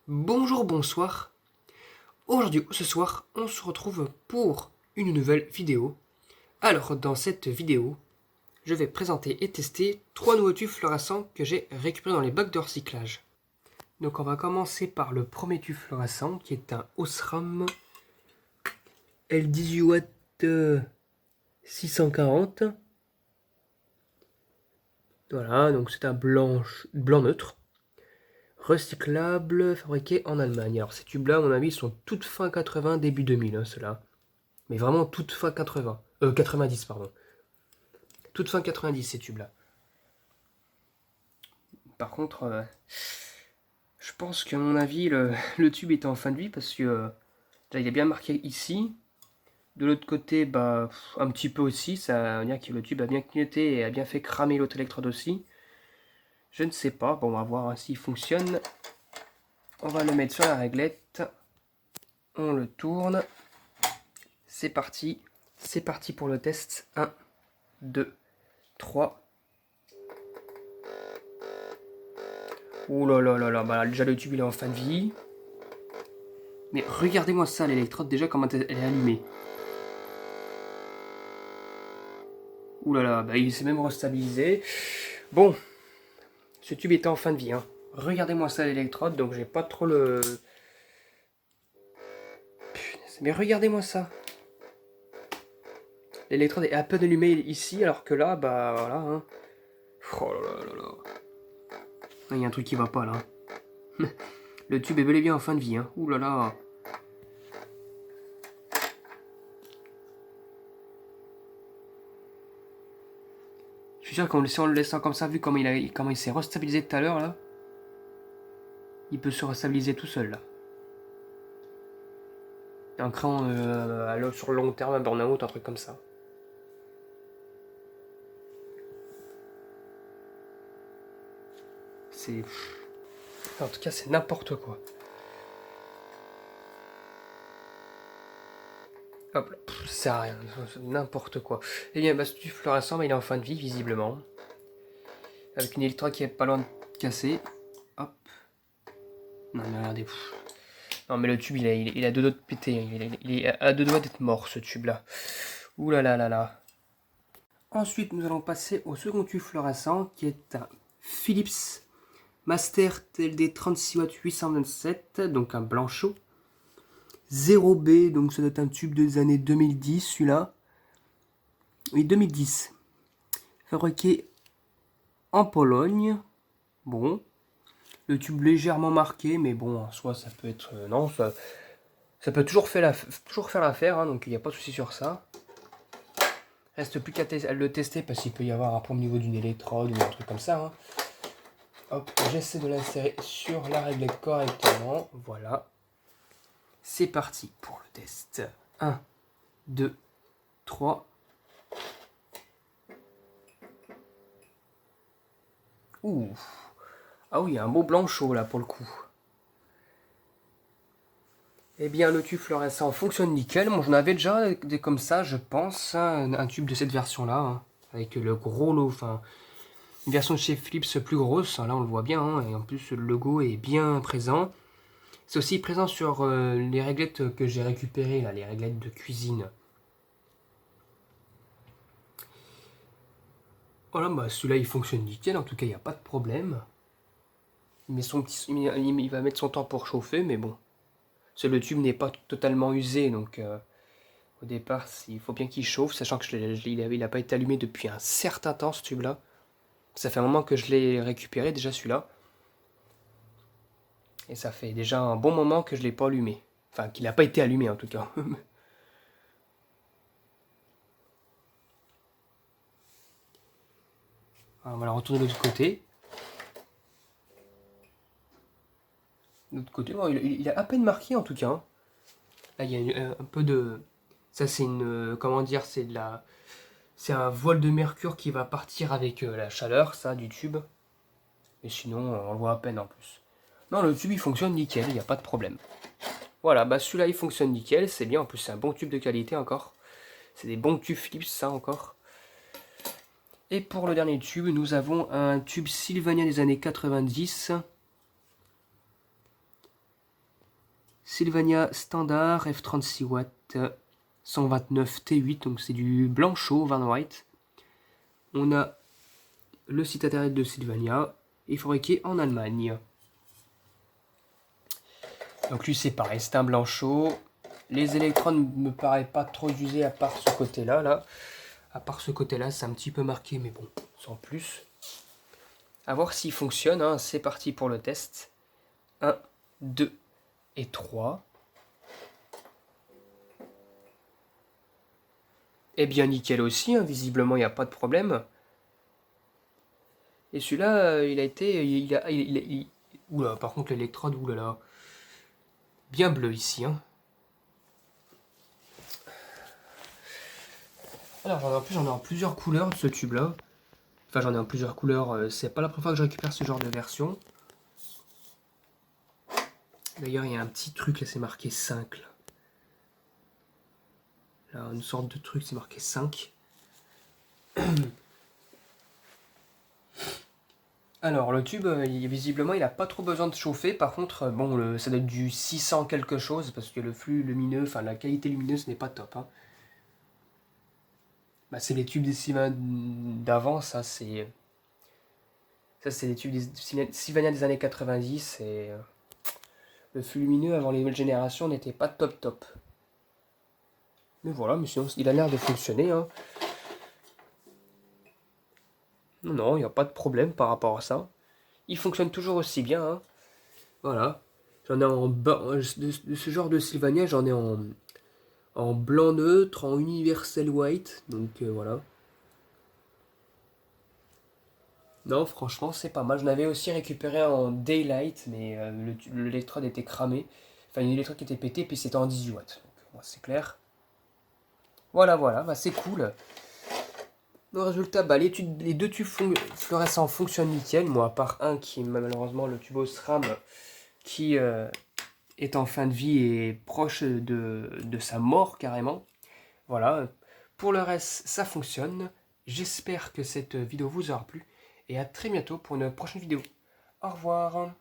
Bonjour, bonsoir. Aujourd'hui, ce soir, on se retrouve pour une nouvelle vidéo. Alors, dans cette vidéo, je vais présenter et tester 3 nouveaux tubes fluorescents que j'ai récupérés dans les bacs de recyclage. Donc, on va commencer par le premier tube fluorescent qui est un Osram L18W 640. Voilà, donc c'est un blanc neutre. Recyclable, fabriqué en Allemagne. Alors ces tubes-là, à mon avis, sont toutes fin 80, début 2000, ceux-là. Mais vraiment toutes fin 80. 90, pardon. Toutes fin 90, ces tubes-là. Par contre, je pense qu'à mon avis, le tube était en fin de vie parce que là, il est bien marqué ici. De l'autre côté, bah, un petit peu aussi. Ça veut dire que le tube a bien clignoté et a bien fait cramer l'autre électrode aussi. Je ne sais pas. Bon, on va voir hein, s'il fonctionne. On va le mettre sur la réglette. On le tourne. C'est parti. C'est parti pour le test. 1, 2, 3. Ouh là là là là, bah déjà le tube il est en fin de vie. Mais regardez-moi ça, l'électrode déjà comment elle est allumée. Ouh là là, bah il s'est même restabilisé. Bon, ce tube était en fin de vie. Hein. Regardez-moi ça l'électrode, donc j'ai pas trop le... Punaise, mais regardez-moi ça. L'électrode est à peine allumée ici, alors que là, bah voilà. Hein. Oh là là là là. Il y a un truc qui va pas là. Le tube est bel et bien en fin de vie. Hein. Ouh là là. Je suis sûr qu'en le laissant comme ça, vu comment il s'est restabilisé tout à l'heure là, il peut se restabiliser tout seul là. Un cran sur le long terme, un burn-out, un truc comme ça. C'est... En tout cas, c'est n'importe quoi. Hop là, ça sert à rien, n'importe quoi. Et bien, bah, ce tube fluorescent, il est en fin de vie, visiblement. Avec une électrode qui est pas loin de casser. Hop. Non, mais regardez. Non, mais le tube, il a deux doigts de péter. Il est à deux doigts d'être mort, ce tube-là. Ouh là là là là. Ensuite, nous allons passer au second tube fluorescent, qui est un Philips Master TLD 36 watts 827, donc un blanc chaud. 0B, donc ça doit être un tube des années 2010, celui-là. Oui, 2010. Fabriqué en Pologne. Bon. Le tube légèrement marqué, mais bon, en soi, ça peut être... non, ça peut toujours faire l'affaire, hein, donc il n'y a pas de souci sur ça. Reste plus qu'à le tester, parce qu'il peut y avoir un problème au niveau d'une électrode ou un truc comme ça. Hein. Hop, j'essaie de l'insérer sur la réglette correctement. Voilà. C'est parti pour le test. 1, 2, 3. Ouh. Ah oui, un beau blanc chaud là pour le coup. Eh bien, le tube fluorescent fonctionne nickel. Moi, j'en avais déjà des comme ça, je pense. Hein, un tube de cette version-là. Hein, avec le gros lot, enfin, une version de chez Philips plus grosse. Hein, là, on le voit bien. Hein, et en plus, le logo est bien présent. C'est aussi présent sur les réglettes que j'ai récupérées, là, les réglettes de cuisine. Voilà, bah celui-là il fonctionne nickel, en tout cas il n'y a pas de problème. Il va mettre son temps pour chauffer, mais bon. Le tube n'est pas totalement usé, donc au départ il faut bien qu'il chauffe, sachant que il n'a pas été allumé depuis un certain temps ce tube-là. Ça fait un moment que je l'ai récupéré déjà celui-là. Et ça fait déjà un bon moment que je ne l'ai pas allumé. Enfin, qu'il n'a pas été allumé en tout cas. Alors, on va la retourner de l'autre côté. De l'autre côté, bon, il a à peine marqué en tout cas. Hein. Là, il y a un peu de... Ça, c'est une... comment dire, c'est de la... C'est un voile de mercure qui va partir avec la chaleur, ça, du tube. Et sinon, on le voit à peine en plus. Non, le tube, il fonctionne nickel, il n'y a pas de problème. Voilà, bah celui-là, il fonctionne nickel, c'est bien. En plus, c'est un bon tube de qualité encore. C'est des bons tubes Philips, ça, encore. Et pour le dernier tube, nous avons un tube Sylvania des années 90. Sylvania standard, F36 watts, 129 T8, donc c'est du blanc chaud, Van White. On a le site internet de Sylvania, et fabriqué en Allemagne. Donc lui c'est pareil, c'est un blanc chaud. Les électrons ne me paraissent pas trop usés à part ce côté-là. Là. À part ce côté-là, c'est un petit peu marqué, mais bon, sans plus. A voir s'il fonctionne, hein. C'est parti pour le test. 1, 2 et 3. Eh bien nickel aussi, hein. Visiblement il n'y a pas de problème. Et celui-là, il a été... Oula, par contre l'électrode, oulala. Bien bleu ici, hein. Alors j'en ai en plusieurs couleurs de ce tube-là. Enfin j'en ai en plusieurs couleurs, c'est pas la première fois que je récupère ce genre de version. D'ailleurs il y a un petit truc là, c'est marqué 5 là. Là, une sorte de truc, c'est marqué 5. Alors le tube, visiblement il a pas trop besoin de chauffer. Par contre, bon, ça doit être du 600 quelque chose parce que le flux lumineux, enfin la qualité lumineuse n'est pas top, hein. Bah, c'est les tubes des d'avant, ça c'est les tubes des Sylvania des années 90 et le flux lumineux avant les nouvelles générations n'était pas top top. Mais voilà, mais sinon il a l'air de fonctionner, hein. Non, il n'y a pas de problème par rapport à ça. Il fonctionne toujours aussi bien, hein. Voilà. J'en ai en de ce genre de Sylvania, j'en ai en blanc neutre, en universal white. Donc voilà. Non, franchement, c'est pas mal. J'en avais aussi récupéré en daylight, mais l'électrode était cramé. Enfin, une électrode qui était pétée, puis c'était en 18 watts. Donc, bon, c'est clair. Voilà, voilà, bah, c'est cool. Le résultat, bah, les deux tubes fluorescents fonctionnent nickel. Moi, à part un qui est malheureusement le tube SRAM qui est en fin de vie et proche de sa mort carrément. Voilà. Pour le reste, ça fonctionne. J'espère que cette vidéo vous aura plu. Et à très bientôt pour une prochaine vidéo. Au revoir.